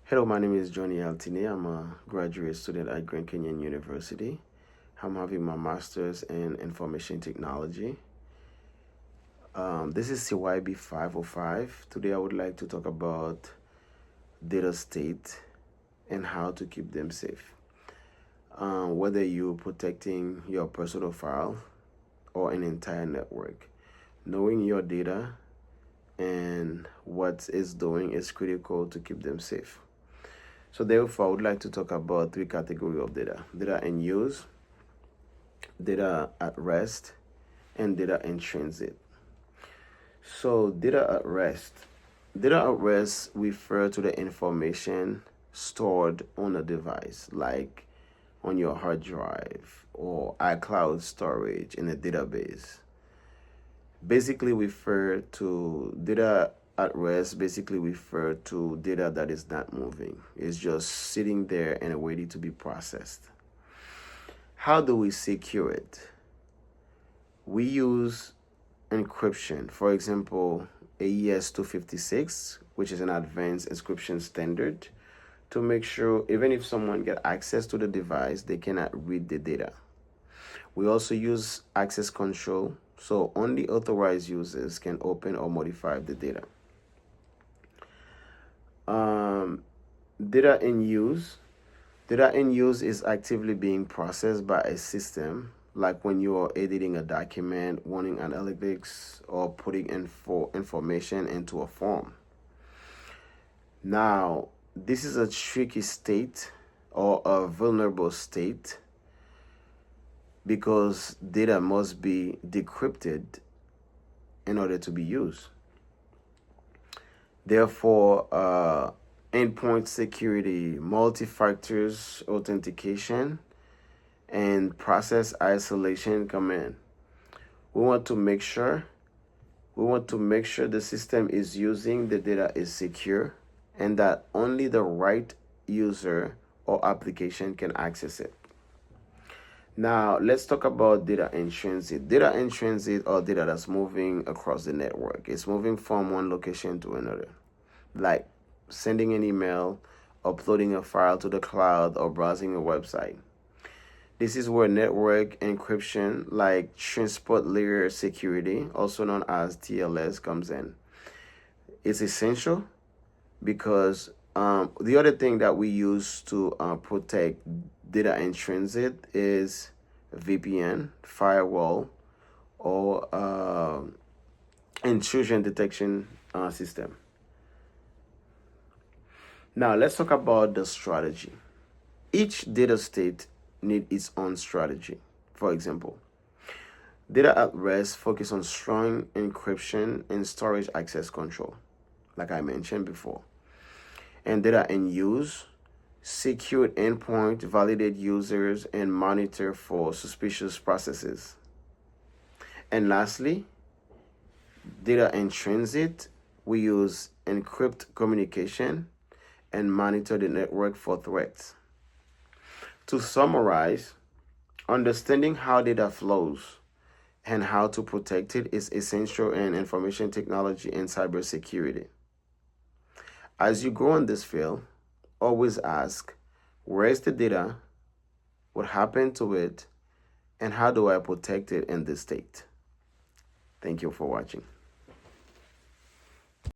Hello, my name is Johnny Altine. I'm a graduate student at Grand Canyon University. I'm having my master's in information technology. This is CYB 505. Today, I would like to talk about data state and how to keep them safe. Whether you're protecting your personal file or an entire network, knowing your data and what it's doing is critical to keep them safe. So therefore, I would like to talk about three categories of data: data in use, data at rest, and data in transit. So data at rest. Data at rest refer to the information stored on a device, like on your hard drive or iCloud storage in a database. Basically refer to data at rest basically refer to data that is not moving. It's just sitting there and ready to be processed. How do we secure it? We use encryption. For example, AES-256, which is an advanced encryption standard, to make sure even if someone get access to the device, they cannot read the data. We also use access control, so only authorized users can open or modify the data. Data in use. Data in use is actively being processed by a system, like when you are editing a document, running analytics, or putting information into a form. Now, this is a tricky state or a vulnerable state because data must be decrypted in order to be used. Therefore, endpoint security, multi-factors authentication, and process isolation come in. We want to make sure the system is using the data is secure and that only the right user or application can access it. Now, let's talk about data in transit. Data in transit or data that's moving across the network. It's moving from one location to another, like sending an email, uploading a file to the cloud, or browsing a website. This is where network encryption, like transport layer security, also known as TLS, comes in. It's essential because the other thing that we use to protect data in transit is VPN, firewall, or intrusion detection system. Now, let's talk about the strategy. Each data state needs its own strategy. For example, data at rest focus on strong encryption and storage access control, like I mentioned before. And data in use, secured endpoint, validate users, and monitor for suspicious processes. And lastly, data in transit, we use encrypt communication and monitor the network for threats. To summarize, understanding how data flows and how to protect it is essential in information technology and cybersecurity. As you grow in this field, always ask, where is the data? What happened to it? And how do I protect it in this state? Thank you for watching.